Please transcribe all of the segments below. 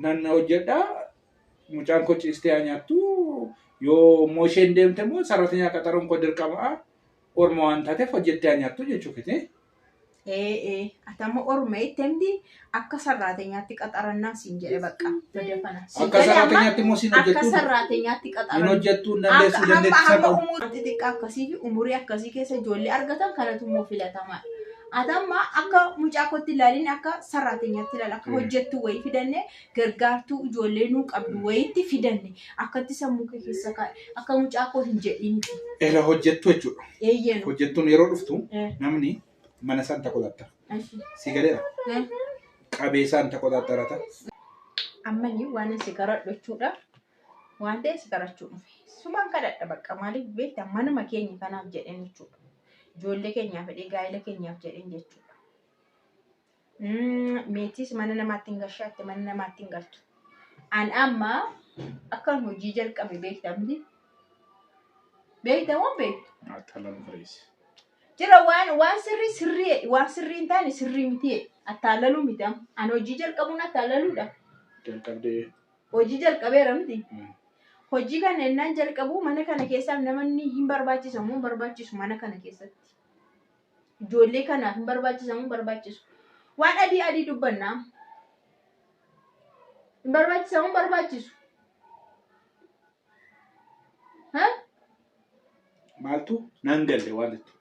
nanna hojjedha mucaan koo ciistee nyaattu yoo moosheen deemte immoo sarratanii qaxaruun koo dirqama orma waan taateef hojjettee nyaattu jechuudha. Atama orma ittemdi akka sarrateenyaatti qaxarannaa siin jedhe bakka bada kana. Akka sarrateenyaatti immoo siin hojjettu. Akka sarrateenyaatti qaxaranna. Hin hojjettu dandeessu dandeettii Amma umurii xixiqqaa akkasii fi umurii akkasii keessa ijoollee argatan kanatu immoo filatamaa. Atama akka mucaa kootti ilaalin akka sarrateenyaatti ilaala akka hojjettu wayii fidanne gargaartuu ijoollee nuu qabdu wayiitti fidanne akkatti sammuu keessa kaa'e akka mucaa koo hin jedhin. Eela hojjettu jechuudha. Eeyyeen. Hojjettuun yeroo dhuftu namni mana santa qotatta. Si galeera. Qabeessaan ta qotattarata. Ammani waan si garadhu jechuudha. Waan ta'e si garachuu dhufe. Sumaan kadhadha bakka maaliif beekta manuma keenya kanaaf jedhan jechuudha. Ijoollee keenyaaf jedhee gaa'ela keenyaaf jedhan jechuudha. Meetis mana namaatti hin gashaatti mana namaatti hin galtu. An amma akkan hojii jalqabe beektamti. Beektamoo beektu? Attaalaan fariisi. Jira waan sirrii hin taane sirrii miti attaalaluu mitam. An hojii jalqabuun attaallaluudha. Jalqabdee. Hojii jalqabeera miti. Hojii kana ennaan jalqabu mana kana keessaaf namoonni hin barbaachisamu hin barbaachisu mana kana keessatti. Ijoollee kanaaf hin barbaachisamu hin barbaachisu. Waan adii dubbannaa. Hin barbaachisamu hin barbaachisu. Maaltu nan galle waan itti.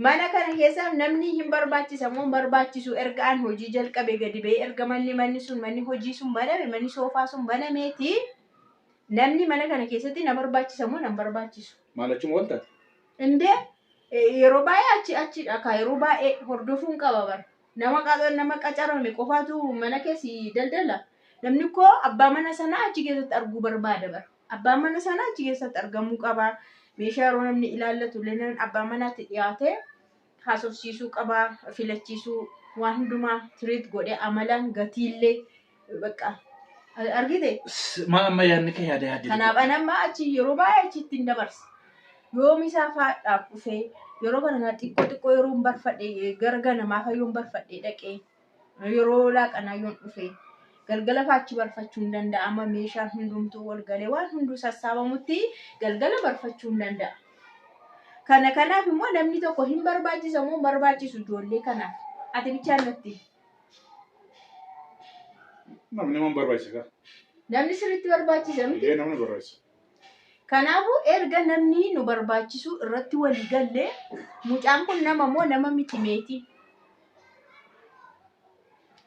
Mana kana keessaaf namni hin barbaachisamu hin barbaachisu erga an hojii jalqabe gadi ba'ee erga manni hojii sun baname manni soofaa sun banameeti namni mana kana keessatti na barbaachisamu nan barbaachisu. Maalachuma wal taate? Indee yeroo baay'ee achidha ka yeroo baay'ee hordofuun qaba bar. Nama qacarame qofaatu mana keessi daldala. Namni koo abbaa mana sanaa achi keessatti arguu barbaada bar. Abbaan mana sanaa achi keessatti argamuu qaba. Meeshaa yeroo namni ilaallatu illee abbaa manaatti dhiyaatee haasofsiisuu qaba, filachiisuu waan hundumaa tiriit godhee amalaan gatiillee bakka argite. Amma yaadni kee yaada. Kanaaf anamma achi yeroo baay'ee achitti hin dabarsa. Yoom isaa faadhaaf dhufee yeroo kana xiqqoo yeroo hin barfadhe gara ganamaa fayyoo hin barfadhe dhaqee yeroo laaqanaa yoon dhufee galgala faachi barfachuu hin danda'ama meeshaan hundumtuu wal galee waan hunduu sassaabamutti galgala barfachuu hin danda'a. Kanaaf immoo namni tokko hin barbaachisamu hin barbaachisu ijoollee kanaaf. Ati bichaan natti. Namni nama barbaachisa. Namni sirriitti barbaachisa miti. Namni barbaachisa. Kanaafuu erga namni nu barbaachisu irratti walii gallee mucaan kun nama moo nama miti meeti.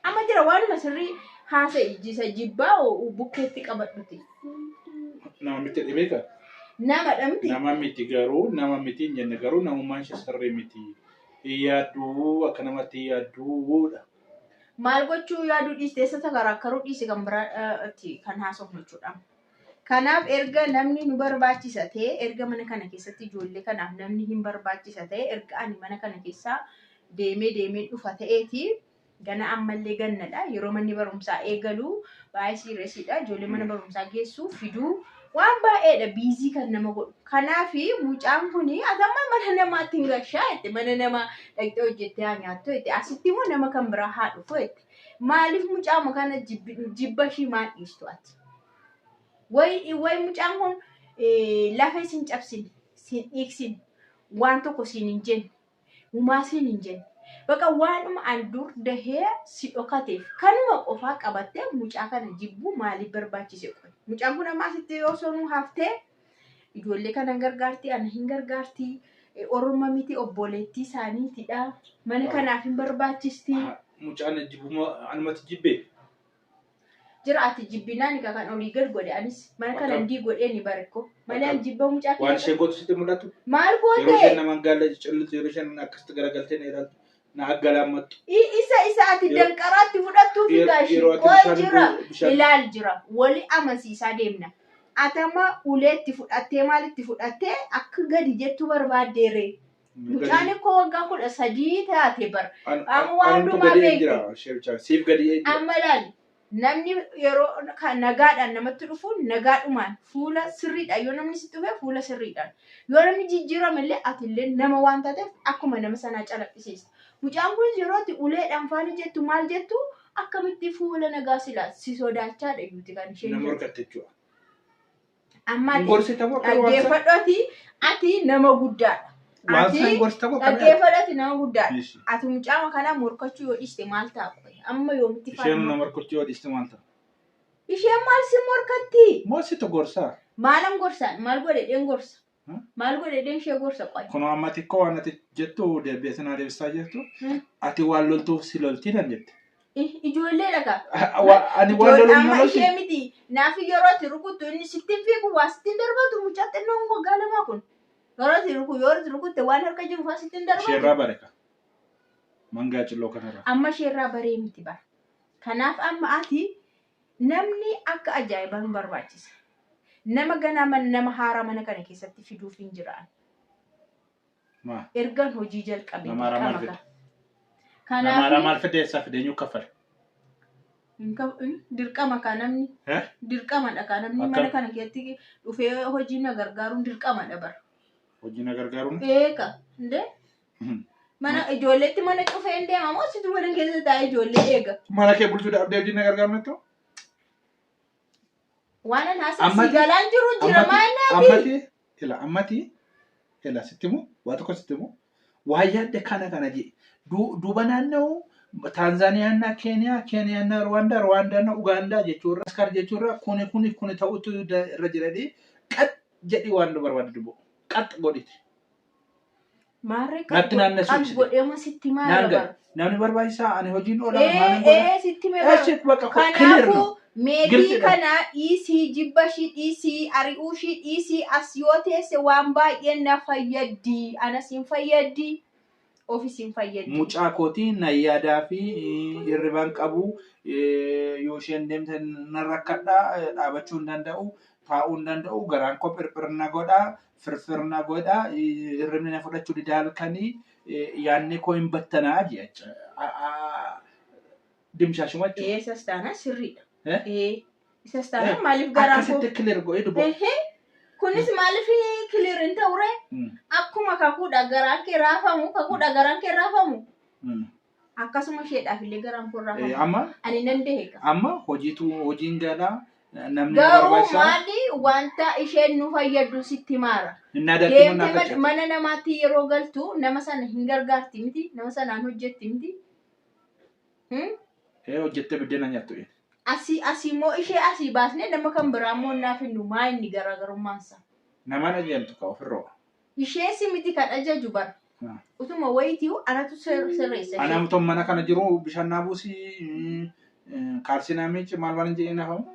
Amma jira waanuma sirrii haasa ijjisa jibbaa bukkeetti qabadhuti. Nama miti dhibee kan? Nama dhamti. Nama miti garuu nama miti hin jenne garuu namummaan ishee sirrii miti. Yaadduu akka namatti yaadduudha. Maal gochuu yaaduu dhiistee sagarakkaruu dhiise kan biraatti kan haasofnu jechuudha. Kanaaf erga namni nu barbaachisa ta'e erga mana kana keessatti ijoollee kanaaf namni hin barbaachisa ta'e erga ani mana kana keessaa deemee dhufa ta'eeti gana ammallee gannadha yeroo manni barumsaa eegalu baay'ee sireesiidha ijoollee mana barumsaa geessuu fiduu waan baay'eedha biizii kan nama godhu. Kanaaf mucaan kuni atamma mana namaatti hin gashaa jettee mana nama dhaqxee hojjettee haa nyaattu jettee asitti immoo nama kan biraa haa dhufu jettee maaliif mucaama kana jibba ishii maal dhiistu ati? Way mucaan kun lafa isin cabsin, sin dhiiksin, waan tokko sin hin jenne, humaa sin hin jenne. Bakka waanuma an dur dahee si dhokateef kanuma qofaa qabattee mucaa kana jibbuu maaliif barbaachise qofa. Mucaan kun amma asitti yoo sonuu haftee ijoollee kana gargaartii ana hin gargaartii orma miti obboleettii isaaniitidha. Mana kanaaf hin barbaachisti. Mucaan jibbuma anumatti jibbee. Jiraati jibbinaan kan olii gad godhe anis mana kana ndii godhee ni barekko malee jibba mucaa kana waan ishee gootu sitti mul'atu maal goote yeroo isheen nama gaala cillitu yeroo isheen akkasitti garagaltee na ilaaltu na aggalaamattu isa ati danqaraatti fudhattuu fi gaashii jira ilaal jira wali amansiisaa deemna atama uleetti fudhattee maalitti fudhattee akka gadi jettu barbaaddeere mucaan koo waggaa 13 taate bar amma waan hundumaa beekte siif gadi amma laali. Namni yeroo nagaadhaan namatti dhufuun nagaadhumaan fuula sirriidhaan yoo namni sitti dhufe fuula sirriidhaan yoo namni jijjiirame illee atillee nama waan taateef akkuma nama sanaa calaqqisiisa. Mucaan kun yeroo itti uleedhaan faana jettu maal jettu akkamitti fuula nagaa silaa si sodaachaa dhayyuuti kan isheen Nama horkatte jechuudha. amma Gorsita moo kan waansa? dhaggeeffadhooti ati nama guddaadha. Waansa gorsita moo kan? Dhaggeeffadhooti nama guddaadha. Ati mucaama kanaa morkachuu yoo dhiiste maal ta'a? Amma yoomitti Isheen nama morkachuu yoo dhiiste maal ta'a? Isheen maal si morkatti? Moo situ gorsaa? Maalan gorsaan? Maal godhedheen gorsa? Maal godhedheen ishee gorsa qoy? Kun amma xiqqoo waan ati jettu deebi'eesinaa deebisaa jirtu ati waan loltuuf si loltii nan jette. Ijoollee dhagaa. Ani waan loluuf amma ishee miti naaf yeroo ati rukuttu inni sittiin fiigu waa sittiin darbatu mucaa xinnoo waggaa lamaa kun. Yeroo ati rukutte waan harka jiru faa sittiin darbatu. Sheerraa bareka. Mangaa cilloo kanarra. Amma sheerraa baree miti bara. Kanaaf amma ati namni akka ajaa'ibaan barbaachisa. Nama ganaa nama haaraa mana kana keessatti fiduuf hin jiraan. Ergan hojii jalqabee kama kan. Nama maal fideessaa fideenyu kaffale. Dirqama kan namni. Dirqamadha kan namni mana kana keessatti dhufee hojii na gargaaruun dirqamadha bara. Hojii na gargaaruun? Eeka. Ndee? Mana ijoolleetti mana cufee hin deema moo situ waliin keessa taa'ee ijoollee eega. Mana kee bulchuudhaaf hojii na gargaaru netto? Waan an haasa'u galaan jiru jira maal Ammati sittimu waa tokko sittimu waa yaadde kana jee duuba naanna'u Tanzaaniyaanna Keeniyaanna Rwaandaanna Ugaandaa jechuurra askar jechuurra kuni ta'utu irra jiradhi qat jedhi waan barbaadu dubo qat godhiti. Maarree qat godheema sitti maal namni barbaachisaa ani hojiin oolaa maal godha? Sitti mee kanaafuu meetii kana dhiisii jibbashi dhiisii ari'uushi dhiisii as yoo teesse waan baay'ee na fayyaddi anas hin fayyaddi ofis hin fayyaddi. Mucaa kootii na yaadaa fi hirribaan qabu yoo isheen deemte na rakkadhaa dhaabachuu hin danda'u taa'uu hin danda'u garaan koo phirphirna godhaa firfirna godhaa hirribni na fudhachuu didaa halkanii yaadni koo hin battanaa jecha dimshaashumatti. Eessas taana sirriidha. Isas taana maaliif garaa koo? Akkasitti kileer godhee dubboo. Kunis maaliif kileer hin ta'ure? Akkuma kakuudha garaan kee raafamu kakuudha garaan kee raafamu. Akkasuma isheedhaaf illee garaan koo raafamu. Amma? Ani nan deeka. Amma hojiin galaa namni barbaachisaa. Garuu maali wanta isheen nu fayyadu sitti maara. Deemtee mana namaatti yeroo galtu nama sana hin gargaarti miti nama sanaan hojjetti miti. Hojjettee biddeena nyaattu. Asii moo ishee asii baasnee nama kan biraa moo naaf hinnu maa inni garaagarummaansa. Nama ajajamtu ka ofirroo. Ishee si miti kan ajaju bara. Utuma wayiitii anatu sirreessa. Anamtoon mana kana jiru bishaan naabuusii kaalsinaa miici maal waan hin jedhee nafamu?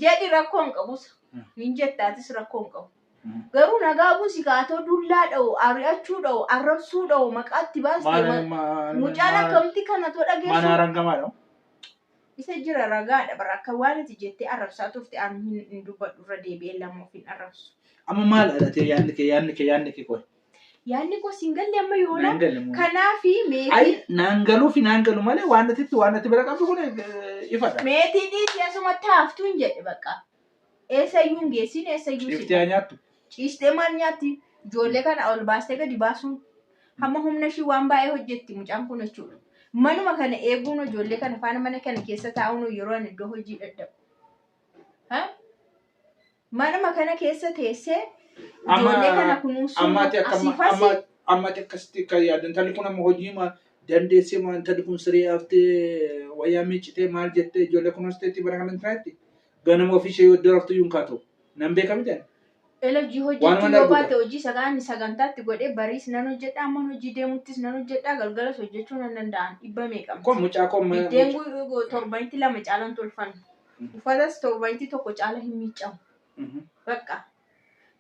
Jedhi rakkoo hin qabus. Hin jettaatis rakkoo hin qabu. Garuu nagaa buusi kaatoo dullaa dha'u, ari'achuu dha'u, arrabsuu dha'u, maqaatti baastee mucaan akkamti kanatoo dhageessu. Mana arangamaadha. Isa jira ragaadha bara akka waan ati jettee arrabsaa turte aan hin dubbadhu irra deebi'ee lamuuf hin arrabsu. Amma maal adate yaadni kee qoy? Yaadni koo siin galle amma yoona kanaafi meetii. Ay naangaluu fi naangalu malee waan ati bira qabdu kun ifadha. Meetii dhiisii asumatti haftuu hin jedhe bakka. Eessayyuu hin geessin eessayyuu si. Ciiftee nyaattu? Ciistee maal nyaatti? Ijoollee kana ol baastee gadi baasuun hamma humna ishii waan baay'ee hojjetti mucaan kun jechuudha. Manuma kana eeguun ijoollee kana faana mana kana keessa taa'uun yeroo ani iddoo hojii dadhabu. Manuma kana keessa teessee ijoollee kana kunuunsuun asii ammati akkasitti kan yaadan intalli kun amma hojii dandeessee intalli kun siree haftee wayyaa miiccitee maal jettee ijoollee kunuunsteetti bara kana hin taa'etti ganama ofiishee yoo daraftu yuun kaatu nan beekami jedhan. Elojii hojjechuu yoo baate hojii sagantaatti godhee bariis nan hojjedha amma hojii deemuttis nan hojjedha galgalas hojjechuu nan danda'an dhibba meeqama. Kun mucaa koo biddeen torbanitti lama caalan tolfannu. Uffatas torbanitti tokko caala hin miiccamu. Bakka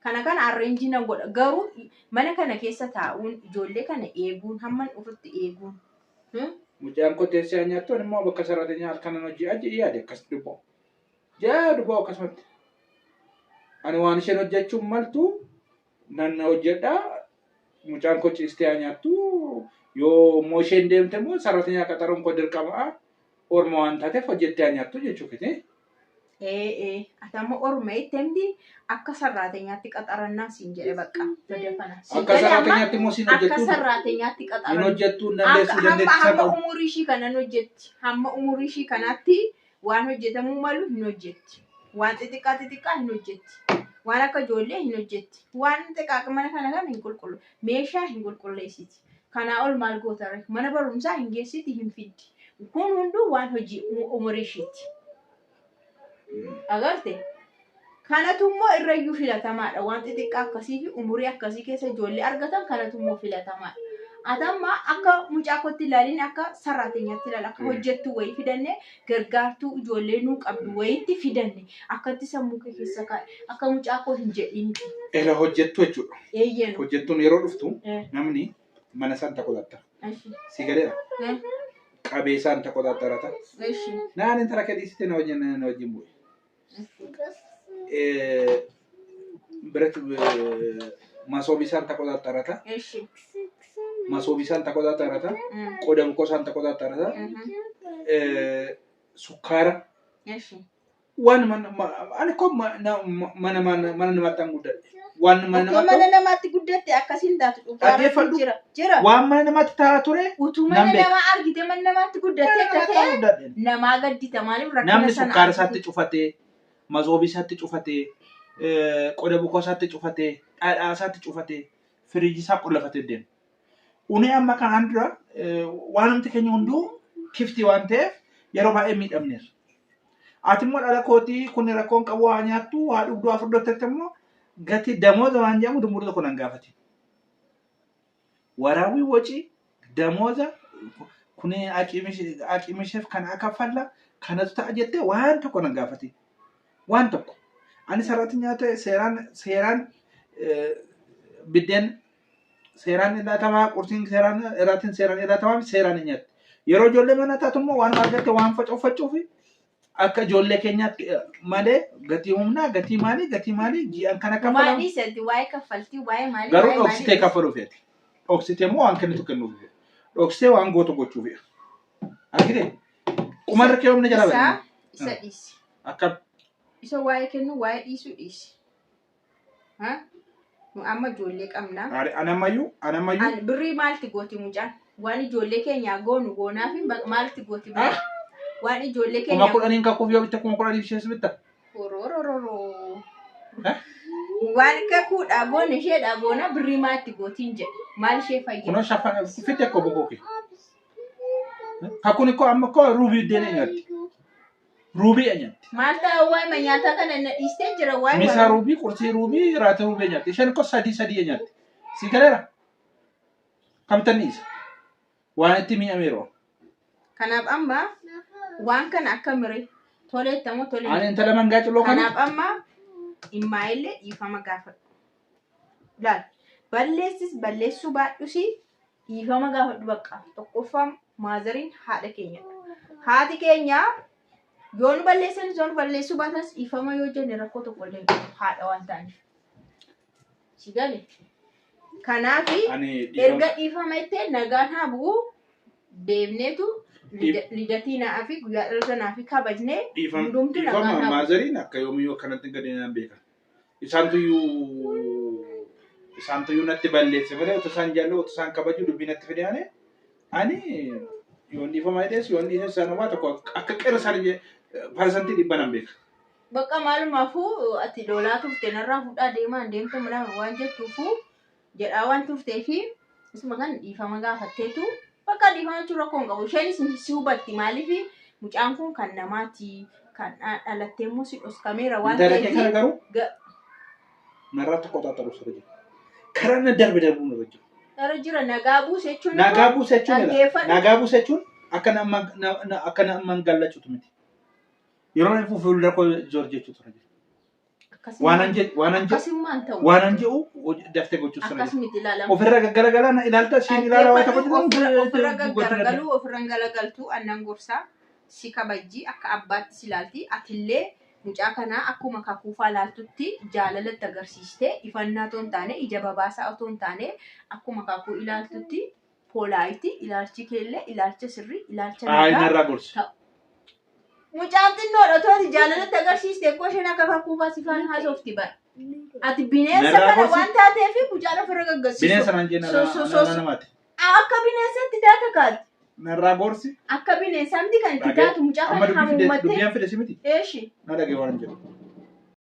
kana arreenjii nan godha garuu mana kana keessa taa'uun ijoollee kana eeguun hamman ofitti eeguun. Mucaan koo teessee nyaattu immoo bakka sarareenyaa halkanan hojii aji yaade akkas dubboo. Jaa dubboo akkasumatti. Ani waan isheen hojjechuun maltu nan hojjedha mucaan koo ciistee nyaattu yoo moo isheen deemte moo sarareenyaa qaxaruun koo dirqama orma waan taateef hojjettee nyaattu jechuudha. Atama ormee temdi akka sarraateenyaatti qaxarannaa siin jedhe bakka badafana. Akka sarraateenyaatti immoo siin hojjettu. Akka sarraateenyaatti qaxarannaa. Hin hojjettu dandeessu dandeettii hamma umurii ishii kanan hojjetti. Hamma umurii ishii kanaatti waan hojjetamuu malu hin hojjetti. Waan xixiqqaa hin hojjetti. Waan akka ijoollee hin hojjetti. Waan xiqqaa mana kana hin qulqullu. Meeshaa hin qulqulleessiti. Kanaa ol maal gootare mana barumsaa hin geessiti hin fiddi. Kun hunduu waan hojii umurii ishiiti. Agarte kanatu immoo irrayyuu filatamaadha. Waan xixiqqaa akkasii fi umurii akkasii keessa ijoollee argatan kanatu immoo filatamaadha. Atamma akka mucaakotti ilaalin akka sarraateenyaatti ilaala akka hojjettu wayii fidanne gargaartuu ijoollee nuu qabdu wayiitti fidanne akkatti sammuu keessa kaa'e akka mucaakoo hin jedhin. Era hojjettu jechuudha. Eeyyeen. Hojjettuun yeroo dhuftu namni mana santa qotatta. Si galeera. Qabee santa qotattarata. Naan intala kedhiisite na wajjin bu'e. Birat masoobii santa qotattarata. Masoobii santa qotattarata. Qoda bukoo santa qotattarata. Sukkaara. Waan ani ko mana namatti an guddadhe. Waan mana namatti guddatte akkasiin taatu dhugaa jira. Waan mana namatti ta'a ture. Utuu mana namaa argite mana namatti guddatte akka ta'e namaa gaddita maaliif rakkina sana. Namni sukkaara isaatti cufatee, masoobii isaatti cufatee, qoda bukoo isaatti cufatee, dhadhaa isaatti cufatee, firiijii isaa qollafatee deema. Unee amma kanaan dura waan namti keenya hunduu kiftii waan ta'eef yeroo baay'ee miidhamneera. Ati immoo dhala kootii kun rakkoon qabu waa nyaattu waa dhugduu afurdottetti immoo gati damooza waan jedhamu dumurri tokko nan gaafate. Waraabbii wocii damooza kun aqimisheef kan akaffalla kanatu ta'a jettee waan tokko nan gaafate. Waan tokko ani sarratti nyaata seeraan biddeen seeraan ilaatamaa qursiin seeraan irraatiin seeraan ilaatamaa seeraan hin nyaatti. Yeroo ijoollee mana taatu immoo waan argatte waan facaafachuufi akka ijoollee keenyaatti malee gatii humnaa gatii maalii ji'an kana kaffalamu. Maalii sadii waa'ee kaffaltii waa'ee maalii. Garuu dhoksitee kaffaluuf feeti. Dhoksitee immoo waan kennitu kennuuf feeti. Dhoksitee waan gootu gochuuf feeti. Argitee qumarra kee humna jala ba'e. Isa dhiisi. Akka isa waa'ee kennu waa'ee dhiisuu dhiisi. Amma ijoollee qabna. Anammayyuu. Birrii maalti gooti mucaan? Waan ijoollee keenyaa goonu goonaa fi maalti gooti birrii? Waan ijoollee keenya. Kuma kudhaniin kakkuuf yoo bitta kuma kudhaniif ishees bitta. Hororororo. Waan kakkuudhaa goone isheedhaa goona birrii maalti gootiin jedhe. Maal ishee fayyada? Kunoo shaffan fitte ko bokooke. Kakkuun amma ko ruubii deene nyaatti. Ruubii nyaatti. Maal ta'aa waa'ee nyaataa kana na dhiistee jira waa'ee. Misaa ruubii, qursii ruubii, raata ruubii nyaatti. Isheen ko sadii nyaatti. Si galeera? Kamtanniisa. Waan itti mi'ameeroo. Kanaaf amma waan kana akka miree toleettamoo tolee. Ani intala mangaa culoo kana. Kanaaf amma dhimmaa illee dhiifama gaafadhu. Laal balleessuu baadhusi dhiifama gaafadhu bakka tokkoffaa maazariin haadha keenyadha. Haati keenya yoo nu balleessan yoo nu balleessuu baatas dhiifama yoo jenne rakkoo tokko illee haadha waan ta'aniif. Si galee. Kanaaf erga dhiifama ittee nagaan haa bu'u deemneetu. Lidatii naa fi guyyaa dhalootaa naa fi kabajnee hundumtu nagaan haa bu'u. Maazariin akka yoomiyyuu akkanatti gadi naan beekan. Isaantuyyuu natti balleesse malee otoo isaan jaallatu otoo isaan kabaju dubbii natti fide ani yoon dhiifama hidhees yoon dhiisee sanumaa tokko akka qeera isaanii parsantii 100 nan beeka. Bakka maalumaafuu ati lolaa turte narraa fuudhaa deemaan deemta mana waan jettuufuu jedhaa waan turtee fi isuma kan dhiifama gaafatteetu bakka dhiifama jechuun rakkoon qabu. Isheenis si hubatti maaliif mucaan kun kan namaati kan dhalattee immoo si dhoskameera waan ta'eef. Kana garuu narraa tokko taataru sirrii jira. Karaa na darbe darbuu na wajjin. Dara jira nagaa buuse jechuun. Nagaa buuse jechuun akka nama gallachuutu miti. Yeroo inni fuuldura koo Joorji jechuutu jira. Waanan jedhu daftee gochuus sana. Akkasumatti ilaalama. Ofirra garagalaa na ilaalta siin ilaalaa waan tokko ofirra garagaluu ofirra garagaltuu annan gorsaa si kabajji akka abbaatti si ilaalti atillee mucaa kanaa akkuma kakuufaa ilaaltutti jaalalatti agarsiistee ifannaa otoo hin taane ija babaasaa otoo hin taane akkuma kakuu ilaaltutti poolaayitii ilaalchi keellee ilaalcha sirrii ilaalcha nagaa. Narraa gorsi. Mucaan xinnoodha tooti jaalalatti agarsiiste koo isheen akka kakkuufaa si faana haasofti bara. Ati bineensa kana waan taateef mucaan ofirra gaggasiisu. Bineensa naan jenna namaati. Akka bineensatti taata kaati. Narraa gorsi. Akka bineensamti kan itti taatu mucaa kana hamuummattee. Dubbiyaan fide si miti. Eeshi. Na dhagee waan jedhu.